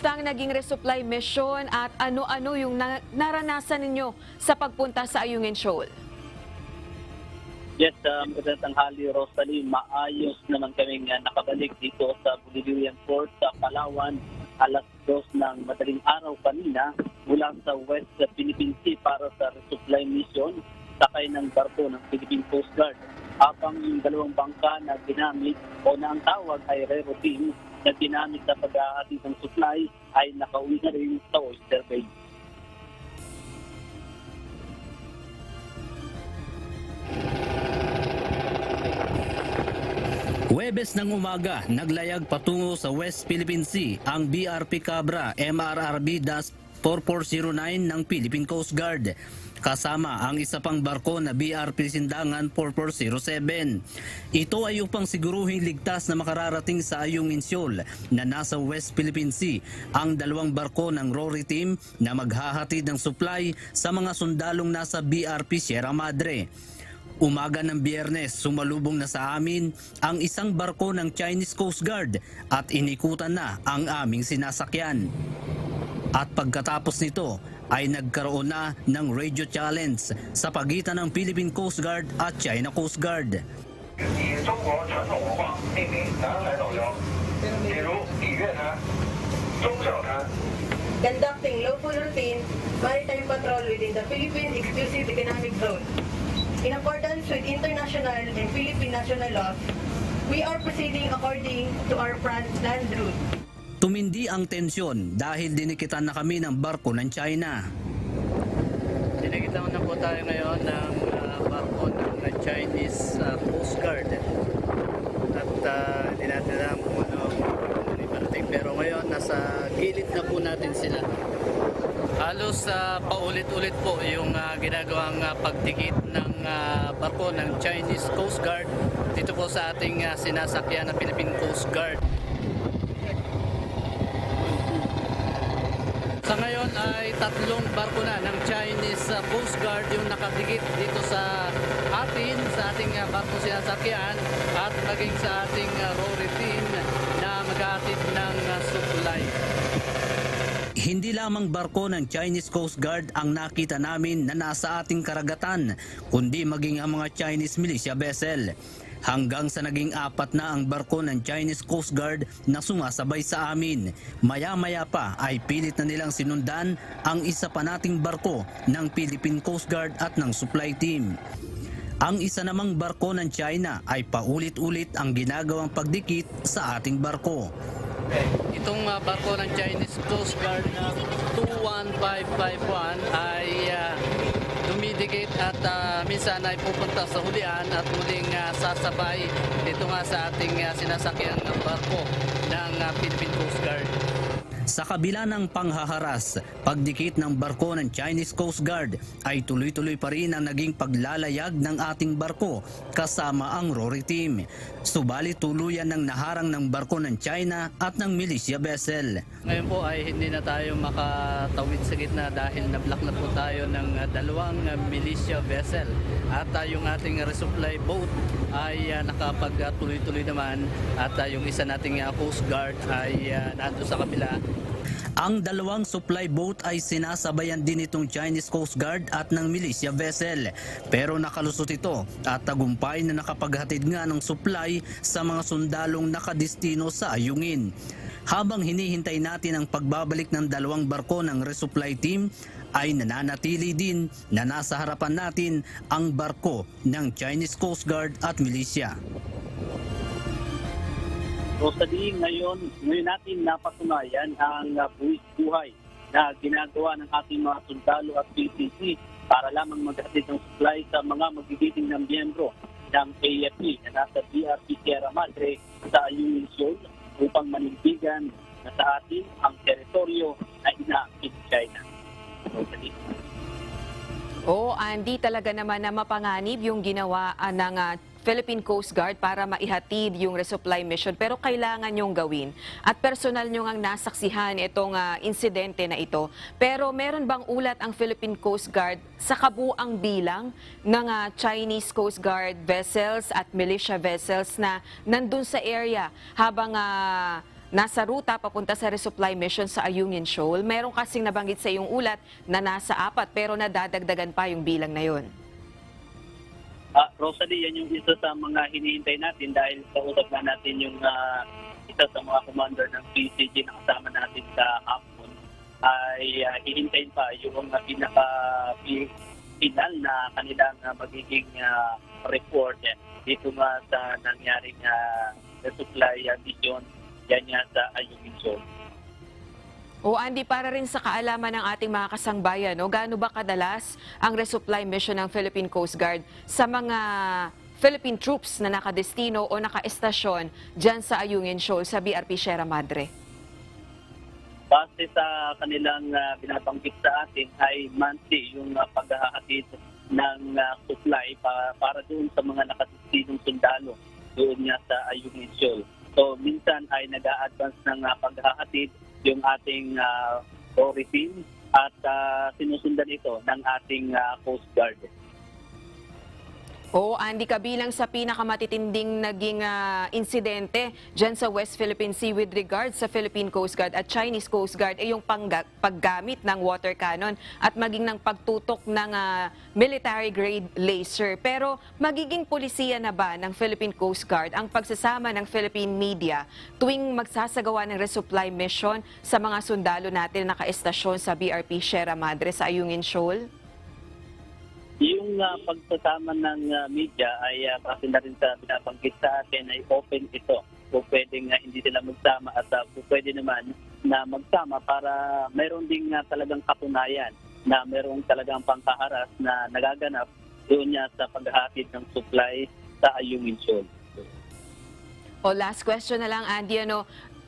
Kamusta ang naging resupply mission at ano-ano yung naranasan ninyo sa pagpunta sa Ayungin Shoal? Yes, magandang tanghali, Rosalie. Maayos naman kaming nakabalik dito sa Bulilian Port sa Palawan. Alas 2 ng madaling araw kanina mula sa West Philippine Sea para sa resupply mission sakay ng barko ng Philippine Coast Guard. Habang yung dalawang bangka na ginamit o na ang tawag ay Rero Team na ginamit sa pag-ahatid ng supply ay nakauwi na rin sa Oyster Bay. Huwebes ng umaga, naglayag patungo sa West Philippine Sea ang BRP Cabra MRRB-4409 ng Philippine Coast Guard. Kasama ang isa pang barko na BRP Sindangan 4407. Ito ay upang siguruhing ligtas na makararating sa Ayungin Shoal na nasa West Philippine Sea ang dalawang barko ng Rory Team na maghahatid ng supply sa mga sundalong nasa BRP Sierra Madre. Umaga ng Biyernes, sumalubong na sa amin ang isang barko ng Chinese Coast Guard at inikutan na ang aming sinasakyan. At pagkatapos nito ay nagkaroon na ng radio challenge sa pagitan ng Philippine Coast Guard at China Coast Guard. Conducting lawful routine maritime patrol within the Philippine Exclusive Economic Zone. In accordance with international and Philippine national laws, we are proceeding according to our land route. Tumindi ang tensyon dahil dinikitan na kami ng barko ng China. Dinikitan na po tayo ngayon ng barko ng Chinese Coast Guard. At hindi natin alam kung ano parating. Pero ngayon, nasa gilid na po natin sila. Halos paulit-ulit po yung ginagawang pagdikit ng barko ng Chinese Coast Guard dito po sa ating sinasakyan na Philippine Coast Guard. Sa ngayon ay 3 barko na ng Chinese Coast Guard yung nakadikit dito sa atin, sa ating barko sinasakyan at maging sa ating Rory Team na maghahatid ng supply. Hindi lamang barko ng Chinese Coast Guard ang nakita namin na nasa ating karagatan, kundi maging ang mga Chinese militia vessel. Hanggang sa naging 4 na ang barko ng Chinese Coast Guard na sumasabay sa amin. Maya-maya pa ay pilit na nilang sinundan ang isa pa nating barko ng Philippine Coast Guard at ng supply team. Ang isa namang barko ng China ay paulit-ulit ang ginagawang pagdikit sa ating barko. Itong barko ng Chinese Coast Guard na 21551 ay dumidikit at minsan ay pupunta sa hulian at muling sasabay dito nga sa ating sinasakyan ng barko ng Philippine Coast Guard. Sa kabila ng panghaharas, pagdikit ng barko ng Chinese Coast Guard ay tuloy-tuloy pa rin ang naging paglalayag ng ating barko kasama ang Rory Team. Subalit tuluyan ng naharang ng barko ng China at ng militia vessel. Ngayon po ay hindi na tayo makatawid sa gitna dahil na-block na po tayo ng 2 militia vessel. At yung ating resupply boat ay nakapagtuloy-tuloy naman at yung isa nating Coast Guard ay nandun sa kabila. Ang 2 supply boat ay sinasabayan din itong Chinese Coast Guard at ng militia vessel. Pero nakalusot ito at tagumpay na nakapaghatid nga ng supply sa mga sundalong nakadestino sa Ayungin. Habang hinihintay natin ang pagbabalik ng 2 barko ng resupply team, ay nananatili din na nasa harapan natin ang barko ng Chinese Coast Guard at militia. Rosalie, ngayon natin napatunayan ang buhay na ginagawa ng ating mga sundalo at PCC para lamang maghatid ng supply sa mga magigiting ng miyembro ng AFP na nasa BRP Sierra Madre sa Ayungin Shoal upang manindigan na sa atin ang teritoryo na inaakit China. Rosalie. Andy, talaga naman na mapanganib yung ginawa ng Philippine Coast Guard para maihatid yung resupply mission, pero kailangan nyong gawin at personal nyo ang nasaksihan itong insidente na ito. Pero meron bang ulat ang Philippine Coast Guard sa kabuang bilang ng Chinese Coast Guard vessels at militia vessels na nandun sa area habang nasa ruta papunta sa resupply mission sa Ayungin Shoal. Meron kasing nabanggit sa iyong ulat na nasa 4 pero nadadagdagan pa yung bilang na yun. Rosalie, yan yung isa sa mga hinihintay natin dahil kausap na natin yung isa sa mga commander ng PCG na kasama natin sa hapon ay hihintayin pa yung pinaka-final na kanilang magiging report dito nga sa nangyaring resupply mission yan nga sa Ayungin Shoal. O Andy, para rin sa kaalaman ng ating mga kasangbayan, gaano ba kadalas ang resupply mission ng Philippine Coast Guard sa mga Philippine troops na nakadestino o nakaestasyon dyan sa Ayungin Shoal sa BRP Sierra Madre? Base sa kanilang binabanggit sa atin ay monthly yung paghahatid ng supply para doon sa mga nakadestinong sundalo doon nga sa Ayungin Shoal. So minsan ay nag-a-advance ng paghahatid yung ating Cory team at sinusundan ito ng ating Coast Guard. O Andy, kabilang sa pinakamatitinding naging insidente dyan sa West Philippine Sea with regards sa Philippine Coast Guard at Chinese Coast Guard ay yung paggamit ng water cannon at maging ng pagtutok ng military-grade laser. Pero magiging pulisiya na ba ng Philippine Coast Guard ang pagsasama ng Philippine media tuwing magsasagawa ng resupply mission sa mga sundalo natin na nakaestasyon sa BRP Sierra Madre sa Ayungin Shoal? Yung pagsasama ng media ay kasi na rin sa binabanggit sa atin ay open ito. So pwedeng hindi sila magsama at pwede naman na magsama para mayroon ding talagang katunayan na mayroong talagang pangkaharas na nagaganap doon niya sa paghahatid ng supply sa Ayungin Shoal. O last question na lang, Andy,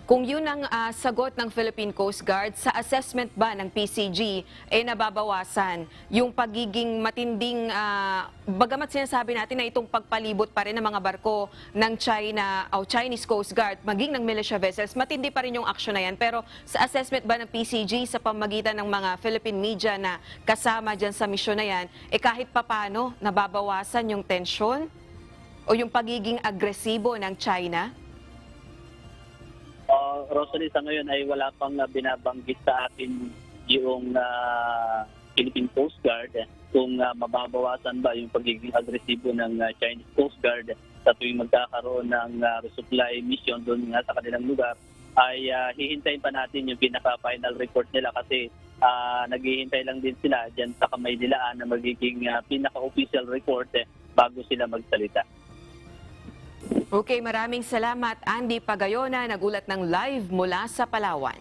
kung yun ang sagot ng Philippine Coast Guard, sa assessment ba ng PCG nababawasan yung pagiging matinding, bagamat sinasabi natin na itong pagpalibot pa rin ng mga barko ng China o Chinese Coast Guard, maging ng militia vessels, matindi pa rin yung aksyon na yan. Pero sa assessment ba ng PCG sa pamagitan ng mga Philippine media na kasama dyan sa misyon na yan, kahit papano nababawasan yung tensyon o yung pagiging agresibo ng China? Rosalie, sa ngayon ay wala pang binabanggit sa atin yung Philippine Coast Guard kung mababawasan ba yung pagiging agresibo ng Chinese Coast Guard sa tuwing magkakaroon ng resupply mission doon nga sa kanilang lugar. Ay hihintayin pa natin yung pinaka-final report nila kasi naghihintay lang din sila dyan sa kamay nilaan na magiging pinaka-official report bago sila magsalita. Okay, maraming salamat Andy Pagayona, nagulat ng live mula sa Palawan.